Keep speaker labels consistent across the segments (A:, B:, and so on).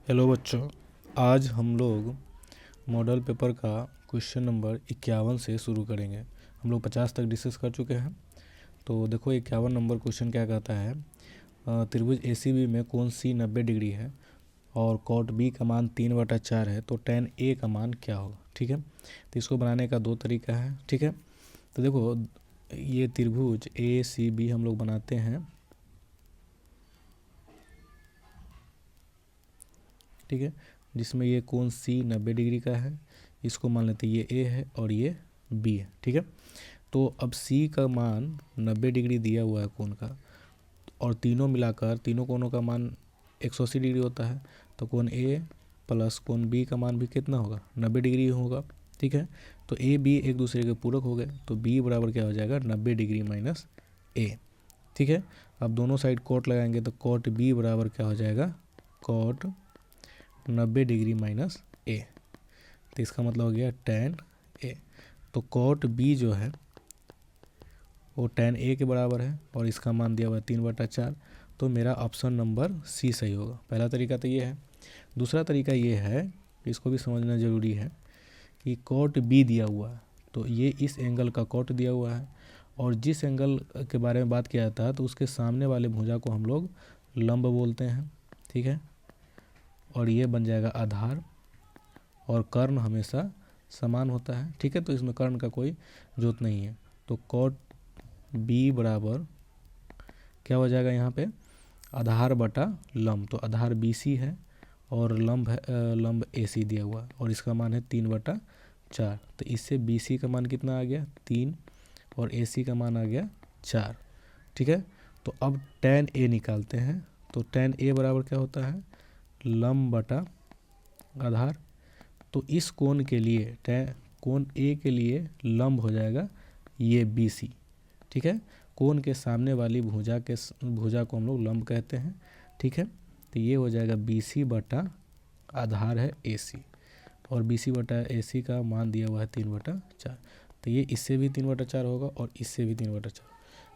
A: Hello बच्चों, आज हम लोग मॉडल पेपर का क्वेश्चन नंबर 51 से शुरू करेंगे। हम लोग 50 तक डिस्कस कर चुके हैं। तो देखो 51 नंबर क्वेश्चन क्या कहता है, त्रिभुज ACB में कोण C 90 डिग्री है और कॉट B का मान 3/4 है, तो tan A का मान क्या होगा। ठीक है, तो इसको बनाने का दो तरीका है। ठीक है, तो देखो ये त्रिभुज ACB हम लोग बनाते हैं। ठीक है, जिसमें ये कोण C 90 डिग्री का है, इसको मान लेते हैं ये A है और ये B है। ठीक है, तो अब C का मान 90 डिग्री दिया हुआ है कोण का, और तीनों मिलाकर तीनों कोणों का मान 180 डिग्री होता है, तो कोण A प्लस कोण B का मान भी कितना होगा, 90 डिग्री होगा। ठीक है, तो A B एक दूसरे के पूरक हो गए, तो B बराबर क्या हो जाएगा, 90 डिग्री माइनस A। ठीक है, अब दोनों साइड कोट लगाएंगे तो कोट B बराबर क्या हो जाएगा, कोट 90 डिग्री माइनस A। तो इसका मतलब हो गया tan A। तो कोट B जो है वो tan A के बराबर है और इसका मान दिया हुआ है 3/4। तो मेरा ऑप्शन नंबर C सही होगा। पहला तरीका तो ये है। दूसरा तरीका ये है, इसको भी समझना ज़रूरी है कि कोट B दिया हुआ है, तो ये इस एंगल का कोट दिया हुआ है, और जिस एंगल के बारे में बात किया जाता है तो उसके सामने वाले भुजा को हम लोग लंब बोलते हैं। ठीक है, और ये बन जाएगा आधार, और कर्ण हमेशा समान होता है। ठीक है, तो इसमें कर्ण का कोई जरूरत नहीं है। तो कोट B बराबर क्या हो जाएगा, यहाँ पे आधार बटा लंब, तो आधार BC है और लंब है लंब AC दिया हुआ है, और इसका मान है 3/4। तो इससे BC का मान कितना आ गया, 3, और AC का मान आ गया 4। ठीक है, तो अब tan A निकालते हैं। तो tan A बराबर क्या होता है, लंब बटा आधार। तो इस कोण के लिए कोण A के लिए लंब हो जाएगा ये BC। ठीक है, कोण के सामने वाली भुजा को हम लोग लंब कहते हैं। ठीक है, तो ये हो जाएगा BC बटा आधार है AC, और BC बटा AC का मान दिया हुआ है 3/4। तो ये इससे भी 3/4 होगा और इससे भी 3/4,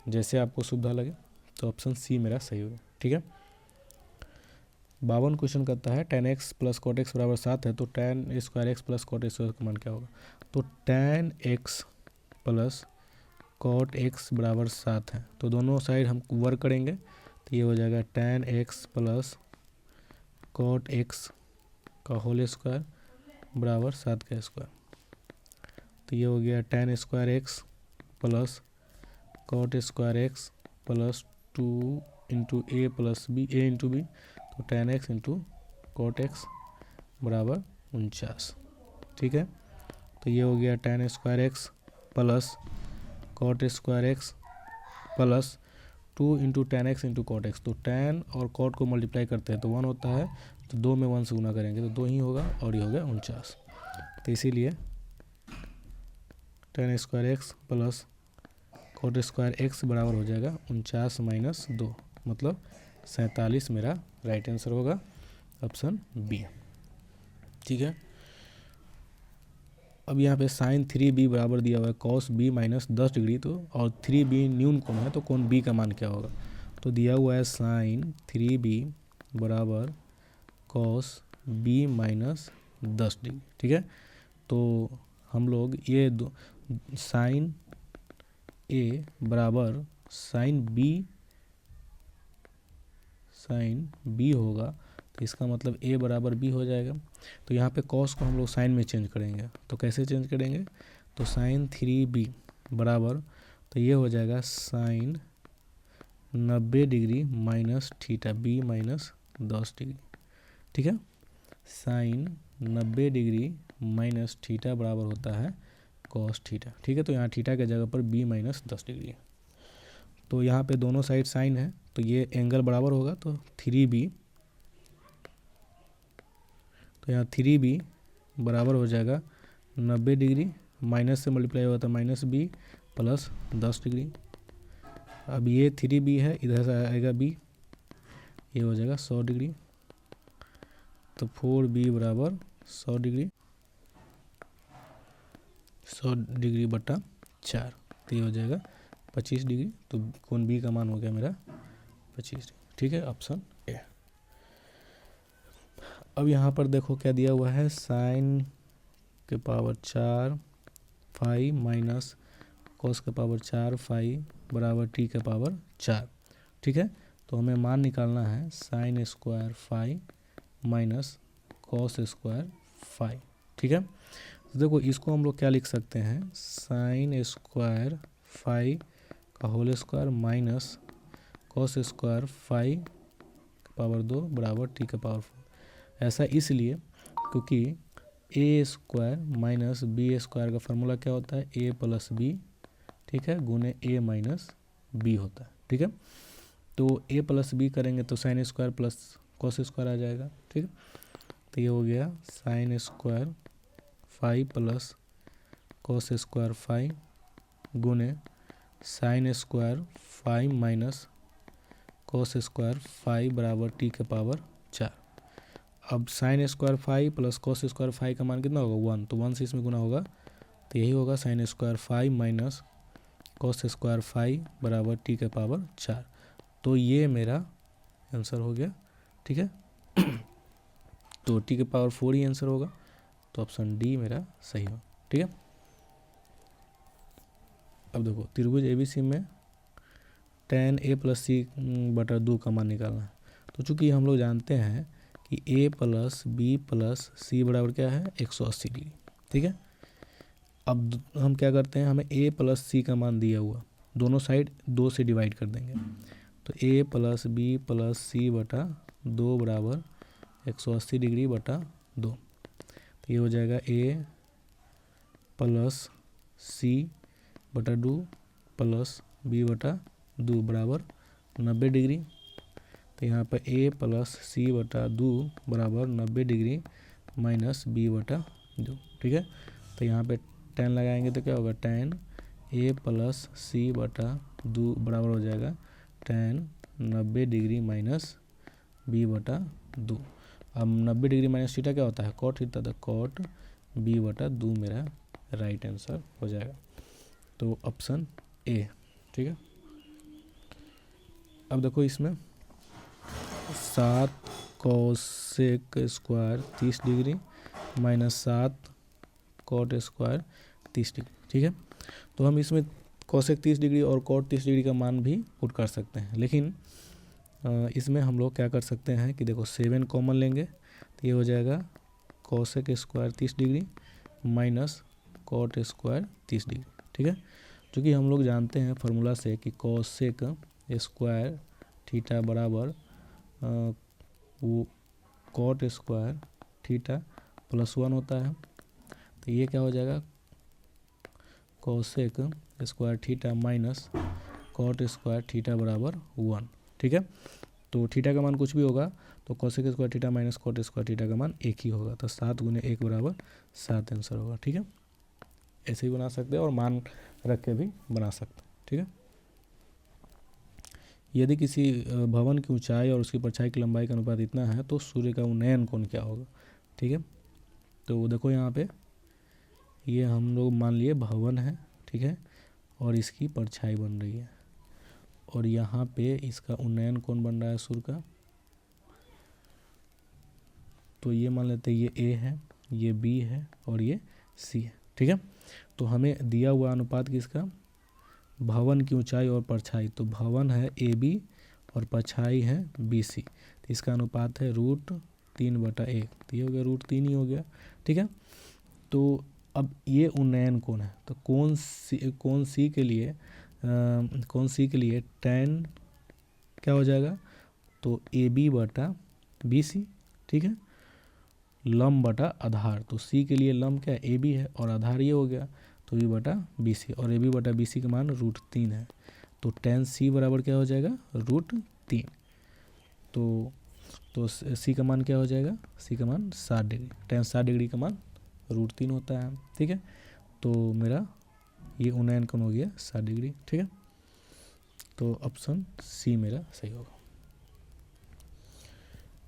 A: जैसे आपको सुविधा लगे। तो ऑप्शन C मेरा सही होगा। ठीक है, 52 क्वेश्चन करता है tan x plus cot x बराबर 7 है, तो tan square x plus cot square का मान क्या होगा। तो tan x plus cot x बराबर 7 है, तो दोनों साइड हम वर्क करेंगे, तो ये हो जाएगा tan x plus cot x का होल स्क्वायर बराबर 7 का स्क्वायर। तो ये हो गया tan square x plus cot square x plus 2 into A plus B, A into B, तो tan x into cot x बराबर 49। ठीक है, तो ये हो गया tan square x plus cot square x plus 2 into tan x into cot x. तो tan और कॉट को मल्टीप्लाई करते हैं तो 1 होता है, तो 2 में 1 से गुना करेंगे तो 2 ही होगा, और ये हो गया 49। तो इसीलिए tan square x plus cot square x बराबर हो जाएगा 49 माइनस 2, मतलब 47 मेरा राइट आंसर होगा, ऑप्शन B। ठीक है, अब यहाँ पे साइन 3B बराबर दिया हुआ है कॉस B माइनस 10 डिग्री, तो और 3B न्यून कोण है, तो कोण B का मान क्या होगा। तो दिया हुआ है साइन 3B बराबर कॉस B माइनस 10 डिग्री। ठीक है, तो हम लोग ये साइन A बराबर साइन B होगा, तो इसका मतलब A बराबर B हो जाएगा। तो यहाँ पे कॉस को हम लोग साइन में चेंज करेंगे, तो कैसे चेंज करेंगे, तो साइन 3B बराबर, तो ये हो जाएगा sine 90 degree minus theta B minus 10 degree. ठीक है, साइन 90 डिग्री माइनस थीटा बराबर होता है कॉस थीटा। ठीक है, तो यहाँ थीटा के जगह पर B माइनस 10 डिग्री है। तो यहाँ पे दोनों साइड साइन है, तो ये एंगल बराबर होगा, तो 3B, तो यहाँ 3B बराबर हो जाएगा 90 डिग्री, माइनस से मल्टीप्लाई होगा तो माइनस B प्लस 10 डिग्री। अब ये 3B है, इधर से आएगा B, ये हो जाएगा 100 डिग्री, तो 4B बराबर 100 डिग्री, 100 डिग्री बटा 4, तो ये हो जाएगा 25 डिग्री। तो कोण B का मान हो गया मेरा 25 डिग्री। ठीक है, ऑप्शन A। अब यहाँ पर देखो क्या दिया हुआ है, साइन के पावर 4 फाई माइनस कॉस के पावर 4 फाई बराबर टी के पावर 4। ठीक है, तो हमें मान निकालना है sine square phi minus cos square phi. ठीक है, तो देखो इसको हम लोग क्या लिख सकते हैं, साइन स्क्वायर फाई का whole square minus cos square phi power 2 बराबर टी का पावर 4। ऐसा इसलिए क्योंकि a square minus b square का फार्मूला क्या होता है, ए प्लस बी, ठीक है, गुने ए माइनस बी होता है। ठीक है, तो ए प्लस बी करेंगे तो sine square plus cos square आ जाएगा। ठीक है, तो ये हो गया sine square phi plus cos square phi गुने sine square phi minus cos square phi बराबर टी के पावर 4। अब sine square phi plus cos square phi का मान कितना होगा, 1, तो 1 से इसमें गुना होगा, तो यही होगा sine square phi minus cos square phi बराबर टी के पावर 4। तो ये मेरा आंसर हो गया। ठीक है, तो टी के पावर 4 ही आंसर होगा, तो ऑप्शन डी मेरा सही हो। ठीक है, अब देखो त्रिभुज एबीसी में tan a प्लस सी बटा 2 का मान निकालना है। तो चूंकि हम लोग जानते हैं कि a प्लस बी प्लस सी बराबर क्या है, 180 डिग्री। ठीक है, अब हम क्या करते हैं, हमें a प्लस सी का मान दिया हुआ, दोनों साइड 2 से डिवाइड कर देंगे, तो a प्लस बी प्लस सी बटा 2 बराबर 180 डिग्री बटा 2। तो ये हो जाएगा a प्लस सी बटा 2 प्लस बी बटा 2 बराबर 90 डिग्री। तो यहाँ पर a प्लस सी बटा 2 बराबर 90 डिग्री माइनस बी बटा 2। ठीक है, तो यहाँ पे tan लगाएंगे तो क्या होगा, tan a प्लस सी बटा 2 बराबर हो जाएगा tan 90 डिग्री माइनस बी बटा 2। अब 90 डिग्री माइनस थीटा क्या होता है, कॉट थीटा, तो कॉट बी बटा 2 मेरा राइट आंसर हो जाएगा, तो ऑप्शन ए। ठीक है, अब देखो इसमें 7 cosec square 30 degree minus 7 cot square 30 degree. ठीक है, तो हम इसमें कोसेक 30 डिग्री और कॉट 30 डिग्री का मान भी पुट कर सकते हैं, लेकिन इसमें हम लोग क्या कर सकते हैं कि देखो 7 कॉमन लेंगे, तो ये हो जाएगा cosec square 30 degree minus cot square 30 degree. ठीक है, क्योंकि हम लोग जानते हैं फार्मूला से कि कोसेक स्क्वायर थीटा बराबर वो कॉट स्क्वायर थीटा प्लस 1 होता है, तो ये क्या हो जाएगा, cosec square theta minus cot square theta बराबर 1। ठीक है, तो थीटा का मान कुछ भी होगा तो cosec square theta minus cot square theta का मान एक ही होगा, तो 7 गुने 1 बराबर 7 आंसर होगा। ठीक है, ऐसे ही बना सकते हैं और मान रख के भी बना सकते हैं। ठीक है, यदि किसी भवन की ऊंचाई और उसकी परछाई की लंबाई का अनुपात इतना है तो सूर्य का उन्नयन कोण क्या होगा। ठीक है, तो देखो यहाँ पे ये हम लोग मान लिए भवन है, ठीक है, और इसकी परछाई बन रही है, और यहाँ पे इसका उन्नयन कोण बन रहा है सूर्य का, तो ये मान लेते हैं ये ए है, ये बी है और ये सी है। ठीक है, तो हमें दिया हुआ अनुपात किसका, भवन की ऊंचाई और परछाई, तो भवन है ए बी और परछाई है बी सी, तो इसका अनुपात है √3/1, तो ये हो गया √3 ही हो गया। ठीक है, तो अब ये उन्नयन कोण है, तो कौन सी के लिए tan क्या हो जाएगा, तो ए बी बटा बी सी। ठीक है, लंब बटा आधार, तो सी के लिए लंब क्या है, ए बी है और आधार ये हो गया, तो बी बटा बी सी, और ए बी बटा बी सी का मान √3 है, तो tan सी बराबर क्या हो जाएगा, √3। तो सी का मान क्या हो जाएगा, सी का मान 60 डिग्री, tan 60 डिग्री का मान √3 होता है। ठीक है, तो मेरा ये उन्नयन कोण हो गया 60 डिग्री। ठीक है, तो ऑप्शन सी मेरा सही होगा।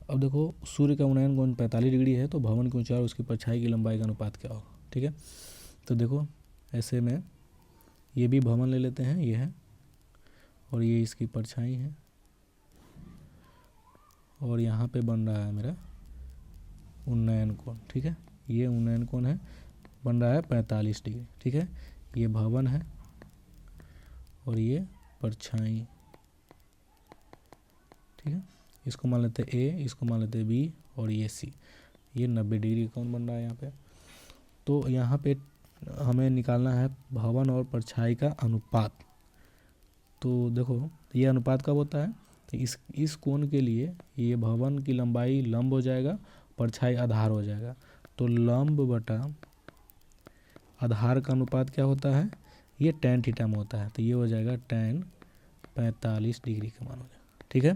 A: अब देखो सूर्य का उन्नयन कोण 45 डिग्री है, तो भवन की ऊंचाई और उसकी परछाई की लंबाई का अनुपात क्या होगा। ठीक है, तो देखो ऐसे में ये भी भवन ले लेते हैं, ये है, और ये इसकी परछाई है, और यहाँ पे बन रहा है मेरा उन्नयन कोण, ठीक है, ये उन्नयन कोण है, बन रहा है 45 डिग्री, ठीक है। ये भवन है और ये परछाई, ठीक है। इसको मान लेते हैं ए, इसको मान लेते हैं बी और ये सी। ये 90 डिग्री का कोण बन रहा है यहाँ पे। तो यहाँ पे हमें निकालना है भवन और परछाई का अनुपात। तो देखो ये अनुपात कब होता है, तो इस कोण के लिए ये भवन की लंबाई लंब हो जाएगा, परछाई आधार हो जाएगा। तो लंब बटा आधार का अनुपात क्या होता है, ये tan थीटा में होता है। तो ये हो जाएगा tan 45 डिग्री का मान हो जाएगा, ठीक है।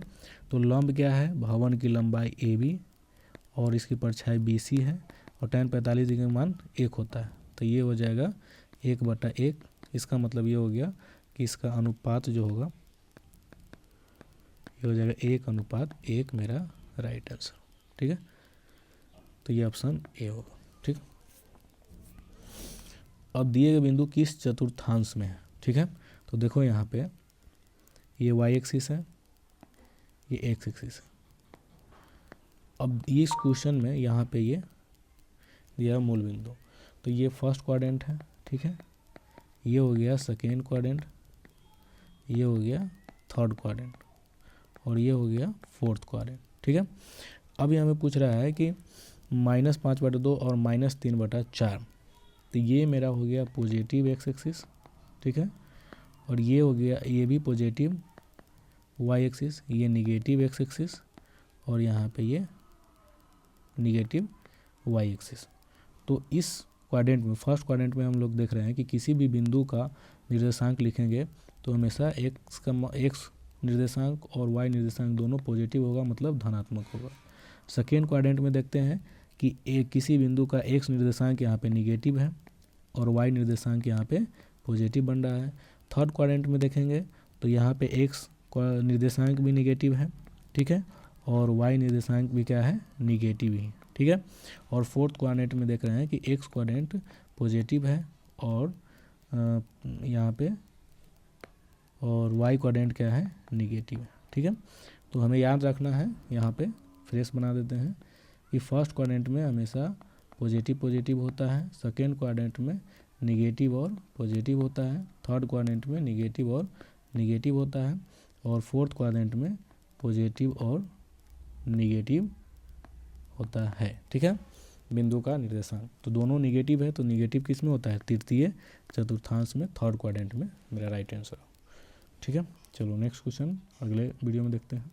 A: तो लंब क्या है, भवन की लंबाई AB और इसकी परछाई BC है और tan 45 डिग्री का मान 1 होता है। तो ये हो जाएगा 1/1। इसका मतलब ये हो गया कि इसका अनुपात जो होगा ये हो जाएगा 1:1 मेरा राइट आंसर, ठीक है। तो ये ऑप्शन ए होगा, ठीक। अब दिए गए बिंदु किस चतुर्थांश में है, ठीक है। तो देखो यहाँ पे ये y एक्सिस है, ये x एक्सिस है। अब इस क्वेश्चन में यहाँ पे ये दिया मूल बिंदु, तो ये फर्स्ट क्वाड्रेंट है, ठीक है। ये हो गया सेकेंड क्वाड्रेंट, ये हो गया थर्ड क्वाड्रेंट और ये हो गया फोर्थ क्वाड्रेंट, ठीक है। अब ये हमें पूछ रहा है कि -5/2 और -3/4। तो ये मेरा हो गया पॉजिटिव x एक्सिस, ठीक है। और ये हो गया ये भी पॉजिटिव y एक्सिस, ये निगेटिव x एक्सिस और यहाँ पे ये निगेटिव y एक्सिस। तो इस क्वाड्रेंट में, फर्स्ट क्वाड्रेंट में हम लोग देख रहे हैं कि किसी भी बिंदु का निर्देशांक लिखेंगे तो हमेशा x निर्देशांक और y निर्देशांक दोनों पॉजिटिव होगा, मतलब धनात्मक होगा। सेकेंड क्वाड्रेंट में देखते हैं कि किसी बिंदु का x निर्देशांक यहाँ पे निगेटिव है और y निर्देशांक यहाँ पे पॉजिटिव बन रहा है। थर्ड क्वाड्रेंट में देखेंगे तो यहाँ पे x निर्देशांक भी निगेटिव है, ठीक है, और y निर्देशांक भी क्या है, निगेटिव ही, ठीक है। और फोर्थ क्वाड्रेंट में देख रहे हैं कि x क्वाड्रेंट पॉजिटिव है और यहाँ पे और y क्वाड्रेंट क्या है, निगेटिव है, ठीक है। तो हमें याद रखना है, यहाँ पे फ्रेश बना देते हैं कि फर्स्ट क्वाड्रेंट में हमेशा पॉजिटिव होता है, सेकेंड क्वाड्रेंट में निगेटिव और पॉजिटिव होता है, थर्ड क्वाड्रेंट में निगेटिव और निगेटिव होता है और फोर्थ क्वाड्रेंट में पॉजिटिव और निगेटिव होता है, ठीक है, बिंदु का निर्देशांक। तो दोनों निगेटिव है, तो निगेटिव किस में होता है, तृतीय चतुर्थांश में, थर्ड क्वाड्रेंट में मेरा राइट आंसर, ठीक है। चलो नेक्स्ट क्वेश्चन अगले वीडियो में देखते हैं।